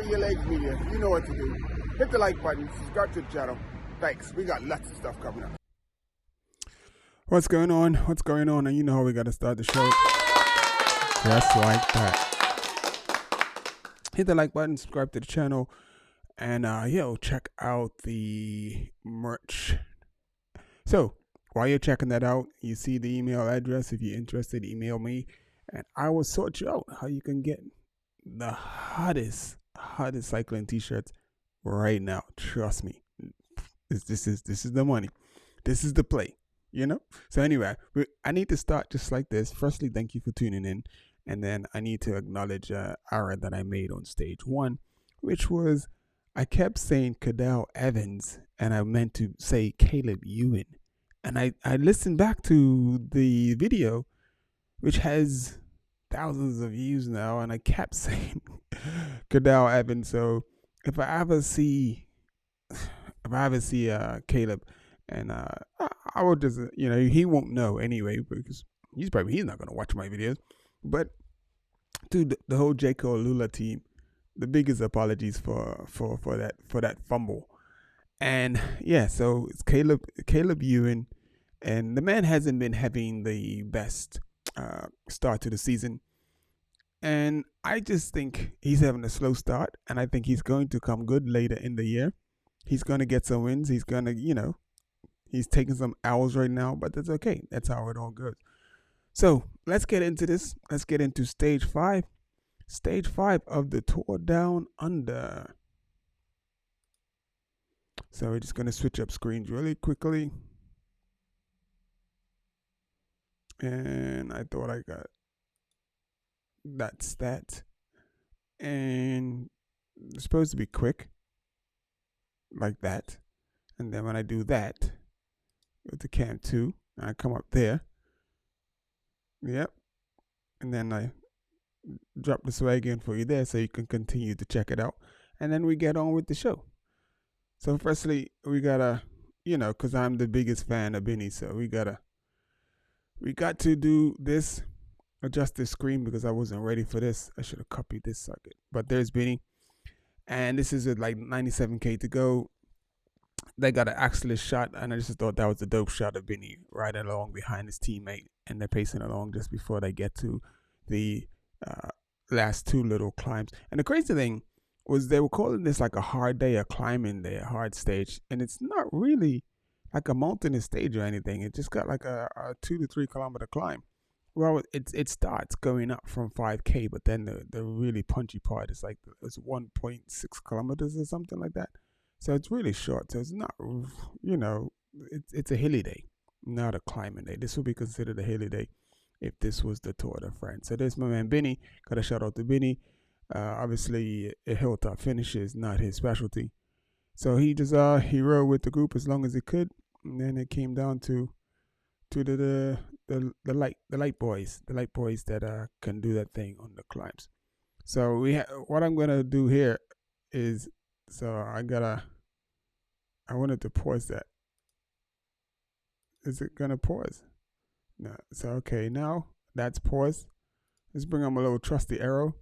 your legs, media. You know what to do. Hit the like button, subscribe to the channel. Thanks. We got lots of stuff coming up. What's going on? What's going on? And you know how we got to start the show. Just like that. Hit the like button, subscribe to the channel, and check out the merch. So while you're checking that out, you see the email address. If you're interested, email me, and I will sort you out how you can get the hottest cycling t-shirts right now. Trust me, this is the money. This is the play. You know? So anyway, I need to start just like this. Firstly, thank you for tuning in. And then I need to acknowledge an error that I made on stage 1, which was I kept saying Cadel Evens and I meant to say Caleb Ewan. And I listened back to the video, which has thousands of views now, and I kept saying Cadel Evens. So if I ever see Caleb, and I will just, he won't know anyway because he's not going to watch my videos. But to the whole Jaco Lula team, the biggest apologies for that fumble. And yeah, so it's Caleb Ewan, and the man hasn't been having the best start to the season. And I just think he's having a slow start, and I think he's going to come good later in the year. He's going to get some wins. He's going to, he's taking some hours right now, but that's okay. That's how it all goes. So let's get into this. Let's get into stage 5. Stage 5 of the Tour Down Under. So we're just going to switch up screens really quickly. And I thought I got that's that. And it's supposed to be quick. Like that. And then when I do that, go to cam 2, I come up there. Yep. And then I drop the swag in for you there so you can continue to check it out. And then we get on with the show. So firstly, we gotta, because I'm the biggest fan of Benny, so we got to do this, adjust the screen because I wasn't ready for this. I should have copied this socket. But there's Benny. And this is at like 97K to go. They got an excellent shot, and I just thought that was a dope shot of Benny riding along behind his teammate, and they're pacing along just before they get to the last 2 little climbs. And the crazy thing was they were calling this like a hard day of climbing day, a hard stage, and it's not really like a mountainous stage or anything. It just got like a 2 to 3 kilometer climb. Well, it starts going up from 5K, but then the really punchy part is like it's 1.6 kilometers or something like that. So it's really short. So it's not, it's a hilly day, not a climbing day. This would be considered a hilly day if this was the Tour de France. So there's my man Benny. Got a shout out to Benny. Obviously, a hilltop finish is not his specialty. So he just he rode with the group as long as he could, and then it came down to the light boys that can do that thing on the climbs. So what I'm gonna do here is. So I wanted to pause that. Is it going to pause? No. So, okay, now that's paused. Let's bring up a little trusty arrow.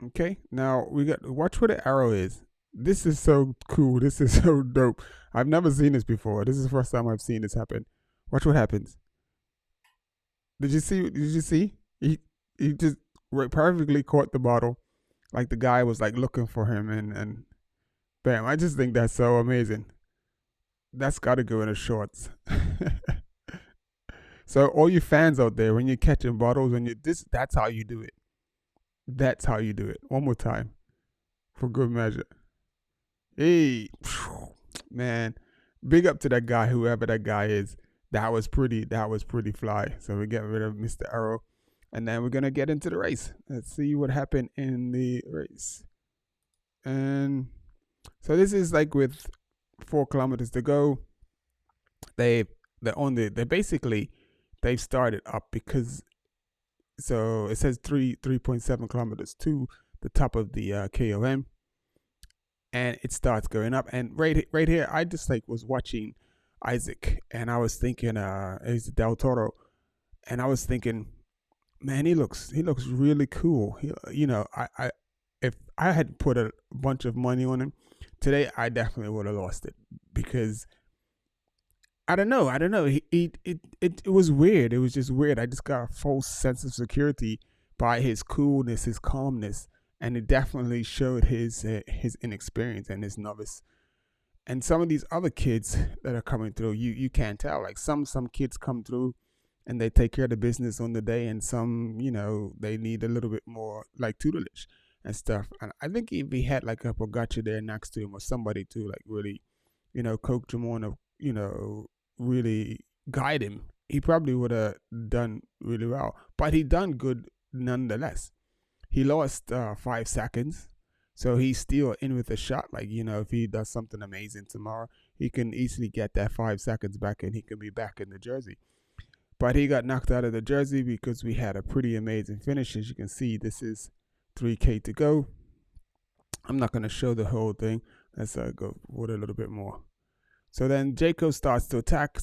Okay, now watch where the arrow is. This is so cool. This is so dope. I've never seen this before. This is the first time I've seen this happen. Watch what happens. Did you see? He just perfectly caught the bottle. Like the guy was like looking for him and bam. I just think that's so amazing. That's got to go in the shorts. So all you fans out there, when you're catching bottles, that's how you do it. That's how you do it. One more time for good measure. Hey, man, big up to that guy, whoever that guy is. That was pretty fly. So we get rid of Mr. Arrow. And then we're going to get into the race. Let's see what happened in the race. And so this is like with 4 kilometers to go. They've started up because, so it says 3.7 kilometers to the top of the KOM. And it starts going up. And right here, I just was watching Isaac. And I was thinking, he's Del Toro. And I was thinking, man, he looks really cool. If I had put a bunch of money on him. Today, I definitely would have lost it because I don't know. It was weird. It was just weird. I just got a false sense of security by his coolness, his calmness, and it definitely showed his inexperience and his novice. And some of these other kids that are coming through, you can't tell. Like some kids come through and they take care of the business on the day, and some, they need a little bit more like tutelage and stuff. And I think if he had like a Pogacar there next to him or somebody to like really, coach him on, really guide him, he probably would have done really well. But he done good nonetheless. He lost 5 seconds. So he's still in with a shot. Like, if he does something amazing tomorrow, he can easily get that 5 seconds back and he can be back in the jersey. But he got knocked out of the jersey because we had a pretty amazing finish. As you can see, this is 3K to go. I'm not going to show the whole thing. Let's go with a little bit more. So then Jaco starts to attack.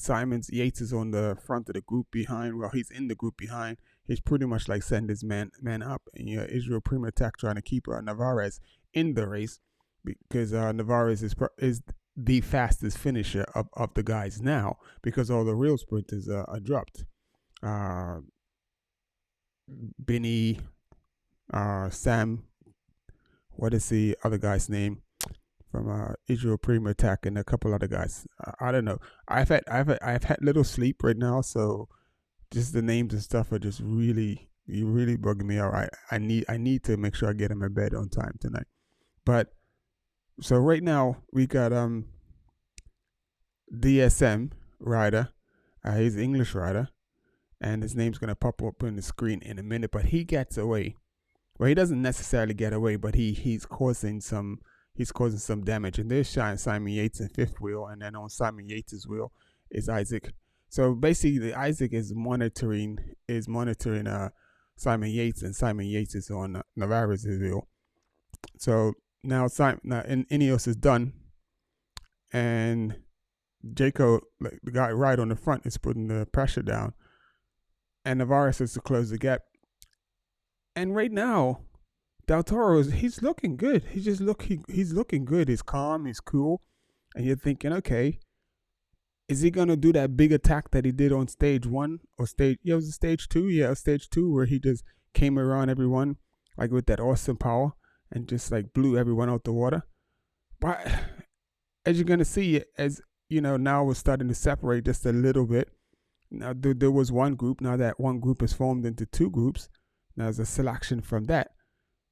Yates is on the front of the group behind. Well, he's in the group behind. He's pretty much like send his man up. And Israel Prima attack trying to keep Navarez in the race because Navarez is the fastest finisher of the guys now because all the real sprinters are dropped. Benny, Sam, what is the other guy's name from Israel Prima attack, and a couple other guys. I don't know. I've had little sleep right now, so just the names and stuff are just really bugging me out. I need to make sure I get in my bed on time tonight. But so right now we got DSM rider. He's an English rider, and his name's gonna pop up on the screen in a minute. But he gets away. Well, he doesn't necessarily get away, but he's causing some damage. And there's Simon Yates in fifth wheel, and then on Simon Yates' wheel is Isaac. So basically, Isaac is monitoring Simon Yates, and Simon Yates is on Navarez's wheel. So now Ineos is done, and Jaco, like the guy right on the front, is putting the pressure down, and Navarez has to close the gap. And right now, Del Toro he's looking good. He's looking good. He's calm. He's cool, and you're thinking, okay, is he gonna do that big attack that he did on stage 1 or stage? Yeah, it was stage 2. Yeah, stage 2 where he just came around everyone like with that awesome power and just like blew everyone out the water. But as you're gonna see, as now we're starting to separate just a little bit. Now there was one group. Now that one group is formed into 2 groups. Now there's a selection from that.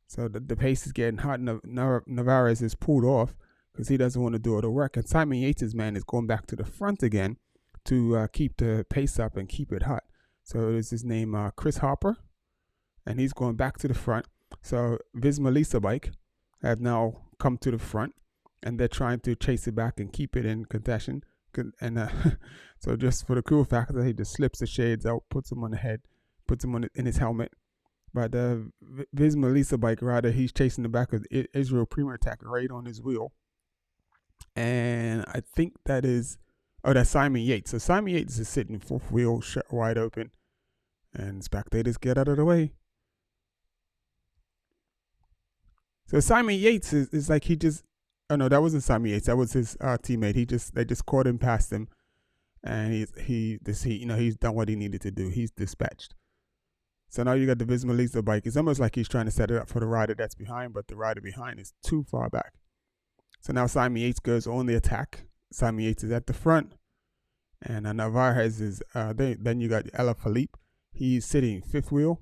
So the pace is getting hot. Navarez is pulled off because he doesn't want to do all the work. And Simon Yates' man is going back to the front again to keep the pace up and keep it hot. So there's his name, Chris Harper, and he's going back to the front. So Visma Lisa bike have now come to the front, and they're trying to chase it back and keep it in contention. And so just for the cool factor, he just slips the shades out, puts them on the head, puts them in his helmet. But the Visma Lisa bike rider, he's chasing the back of Israel Prima attack right on his wheel. And I think that's Simon Yates. So Simon Yates is sitting 4th wheel, wide open. And spectators get out of the way. So Simon Yates is like that wasn't Simon Yates. That was his teammate. They just caught him past him. And he's done what he needed to do. He's dispatched. So now you got the Visma Lisa bike. It's almost like he's trying to set it up for the rider that's behind, but the rider behind is too far back. So now Simon Yates goes on the attack. Simon Yates is at the front. And Navarez is, then you got Ella Philippe. He's sitting 5th wheel.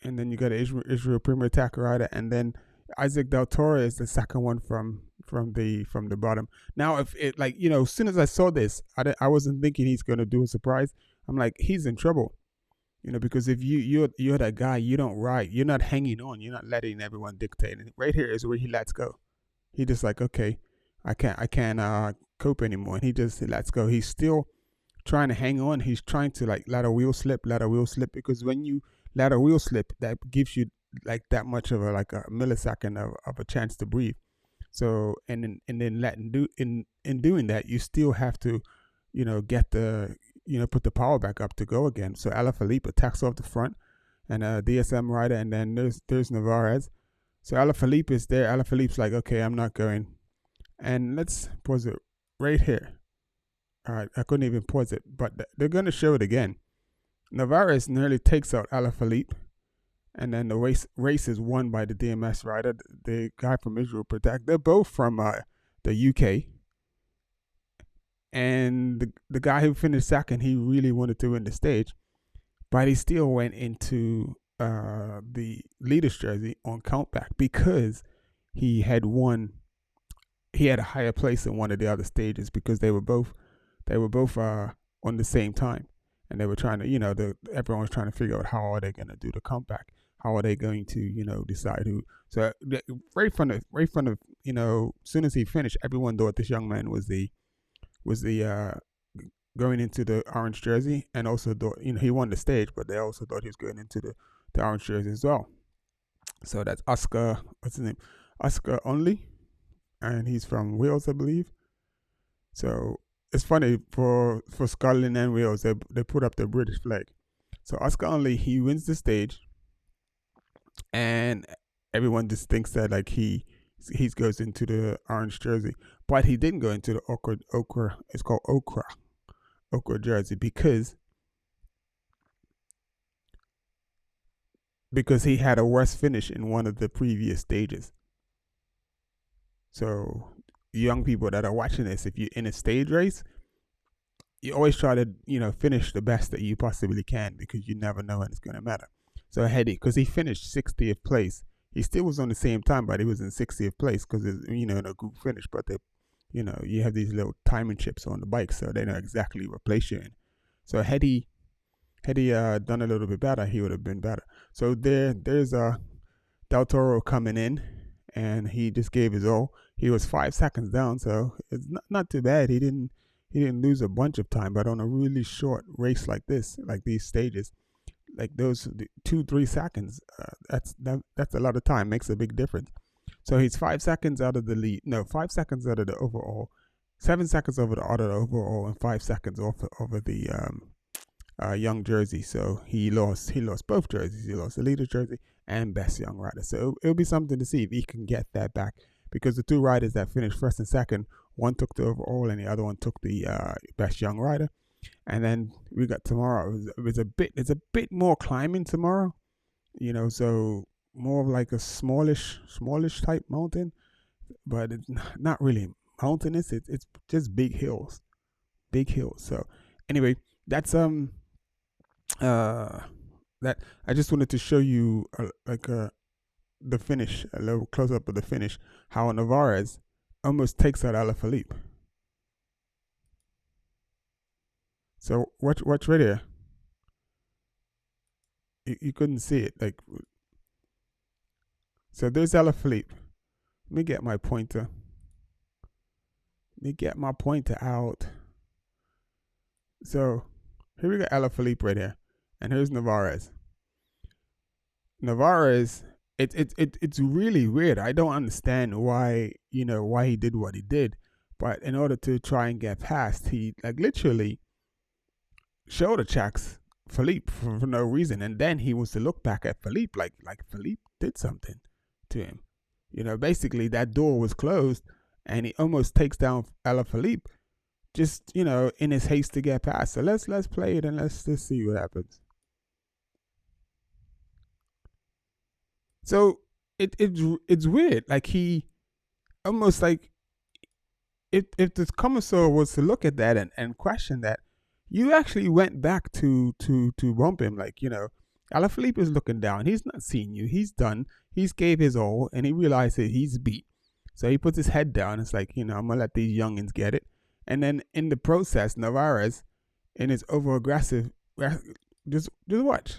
And then you got Israel Prima attack rider. And then Isaac Del Toro is the second one from the bottom. Now, if it as soon as I saw this, I wasn't thinking he's going to do a surprise. I'm like, he's in trouble. Because if you're that guy, you don't ride. You're not hanging on. You're not letting everyone dictate. And right here is where he lets go. He just like, okay, I can't cope anymore. And he just lets go. He's still trying to hang on. He's trying to like let a wheel slip. Because when you let a wheel slip, that gives you like that much of a millisecond of a chance to breathe. So and then in doing that, you still have to, get the put the power back up to go again. So Alaphilippe attacks off the front, and DSM rider, and then there's Navarez. So Alaphilippe is there. Alaphilippe's like, okay, I'm not going. And let's pause it right here. All right, I couldn't even pause it, but they're going to show it again. Narvaez nearly takes out Alaphilippe, and then the race is won by the DMS rider, the guy from Israel Protect. They're both from the UK. And the guy who finished second, he really wanted to win the stage, but he still went into the leader's jersey on countback because he had a higher place in one of the other stages because they were both on the same time, and they were trying to, everyone was trying to figure out how are they going to do the comeback, how are they going to, decide who. So right from the as soon as he finished, everyone thought this young man was the going into the orange jersey, and also thought he won the stage, but they also thought he was going into the orange jersey as well. So that's Oscar, what's his name? Oscar Only, and he's from Wales, I believe. So it's funny for Scotland and Wales, they put up the British flag. So Oscar Only, he wins the stage, and everyone just thinks that like he goes into the orange jersey, but he didn't go into the ochre. It's called ochre jersey because he had a worse finish in one of the previous stages. So young people that are watching this, if you're in a stage race, you always try to finish the best that you possibly can because you never know when it's going to matter. So because he finished 60th place, he still was on the same time, but he was in 60th place because it's in a group finish. But they, you have these little timing chips on the bike, so they know exactly what place you're in. So had he done a little bit better, he would have been better. So there's Del Toro coming in, and he just gave his all. He was 5 seconds down, so it's not too bad. He didn't lose a bunch of time, but on a really short race like this, like these stages, like those 2-3 seconds, that's a lot of time. Makes a big difference. So he's 5 seconds out of the lead. No, 5 seconds out of the overall, 7 seconds over the overall, and 5 seconds over the young jersey. So he lost both jerseys. He lost the leader jersey and best young rider. So it'll be something to see if he can get that back, because the two riders that finished first and second, one took the overall and the other one took the best young rider. And then we got tomorrow. It's a bit more climbing tomorrow, so more of like a smallish type mountain, but it's not really mountainous. It's just big hills. So anyway, that's that I just wanted to show you the finish, a little close up of the finish, how Narvaez almost takes out Alaphilippe. So watch right here. You couldn't see it, like. So there's Alaphilippe. Let me get my pointer. Out. So here we got Alaphilippe right here, and here's Narvaez. It's really weird. I don't understand why he did what he did, but in order to try and get past, he literally shoulder checks Philippe for no reason, and then he wants to look back at Philippe like Philippe did something to him. Basically that door was closed, and he almost takes down Alaphilippe just in his haste to get past. So let's play it and let's just see what happens. So it's weird. Like he almost like if the commissar was to look at that and question that, you actually went back to bump him. Alaphilippe is looking down. He's not seeing you. He's done. He's gave his all, and he realized that he's beat. So he puts his head down. It's like, I'm going to let these youngins get it. And then in the process, Narvaez, in his over-aggressive, just watch.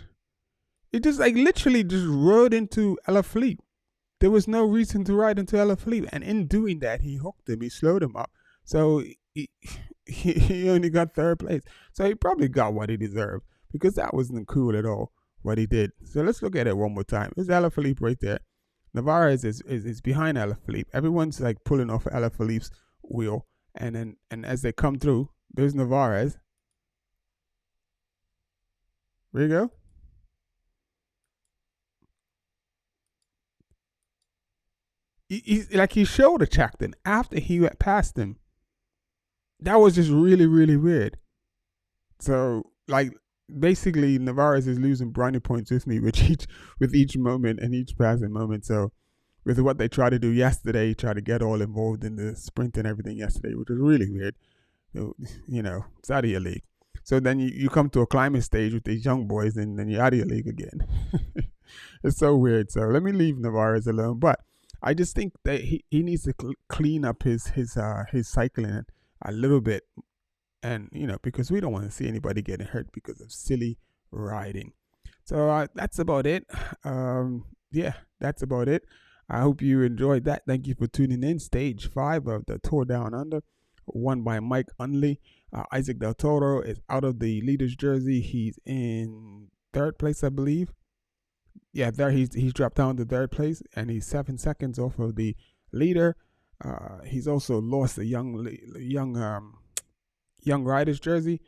It just literally just rode into Alaphilippe. There was no reason to ride into Alaphilippe. And in doing that, he hooked him. He slowed him up. So he only got third place. So he probably got what he deserved, because that wasn't cool at all what he did. So let's look at it one more time. There's Alaphilippe right there. Narvaez is behind Alaphilippe. Everyone's pulling off Alaphilippe's wheel, and as they come through, there's Narvaez. There you go. he shoulder checked him after he went past him. That was just really, really weird. So, like, basically, Navarez is losing brownie points with me with each moment and each passing moment. So, with what they tried to do yesterday, try to get all involved in the sprint and everything yesterday, which was really weird. You know, it's out of your league. So then you come to a climbing stage with these young boys, and then you're out of your league again. It's so weird. So let me leave Navarez alone. But I just think that he needs to clean up his cycling a little bit, and because we don't want to see anybody getting hurt because of silly riding. So that's about it. That's about it. I hope you enjoyed that. Thank you for tuning in. Stage 5 of the Tour Down Under, won by Mike Unley. Isaac Del Toro is out of the leader's jersey. He's in 3rd place, I believe. Yeah, there he's dropped down to 3rd place, and he's 7 seconds off of the leader. He's also lost a young rider's jersey,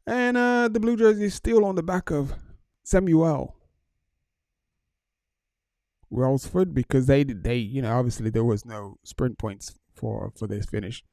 and the blue jersey is still on the back of Samuel Welsford, because they obviously there was no sprint points for this finish.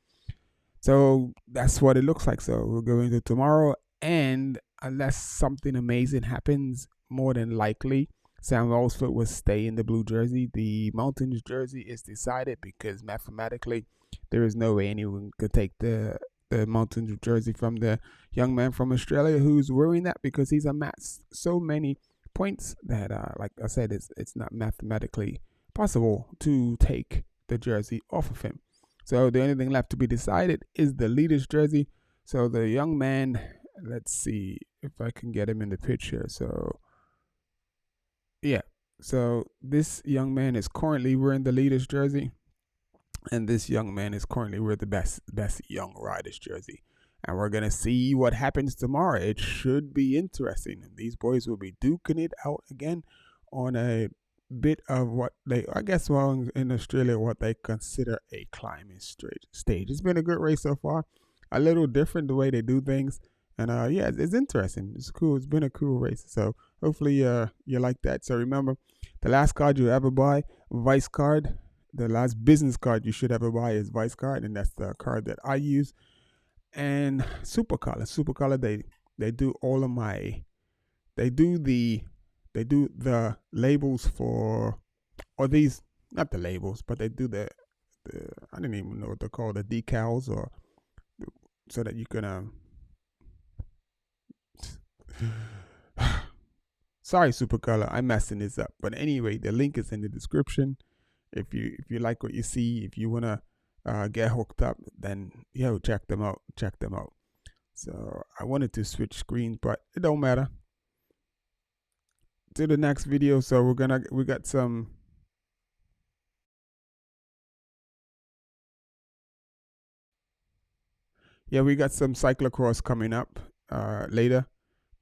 So that's what it looks like. So we're going to tomorrow, and unless something amazing happens, more than likely Sam Welsford will stay in the blue jersey. The Mountains jersey is decided, because mathematically there is no way anyone could take the Mountains jersey from the young man from Australia who's wearing that, because he's amassed so many points that like I said, it's not mathematically possible to take the jersey off of him. So the only thing left to be decided is the leader's jersey. So the young man, let's see if I can get him in the picture. So yeah, so this young man is currently wearing the leader's jersey, and this young man is currently wearing the best young rider's jersey. And we're gonna see what happens tomorrow. It should be interesting. These boys will be duking it out again on a bit of what they, I guess, in Australia, what they consider a climbing stage. It's been a good race so far. A little different the way they do things, and it's interesting. It's cool. It's been a cool race. So hopefully you like that. So remember, the last card you ever buy, Vice card. The last business card you should ever buy is Vice card, and that's the card that I use. And Supacolour, they do all of my, they do the labels for, or these, not the labels, but they do the I didn't even know what they're called, the decals, or so that you can sorry Supacolour, I'm messing this up. But anyway, the link is in the description. If you like what you see, if you wanna get hooked up, then check them out. So I wanted to switch screens, but it don't matter. To the next video. So we got some cyclocross coming up later,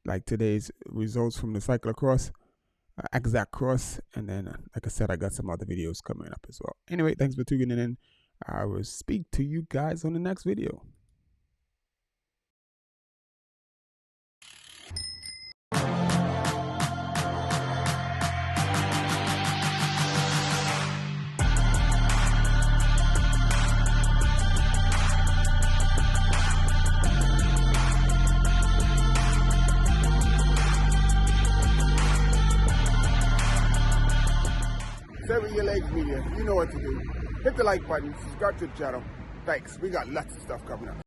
like today's results from the cyclocross, exact cross, and then like I said, I got some other videos coming up as well. Anyway, thanks for tuning in. I will speak to you guys on the next video. Sever your legs media. You know what to do. Hit the like button, subscribe to the channel. Thanks. We got lots of stuff coming up.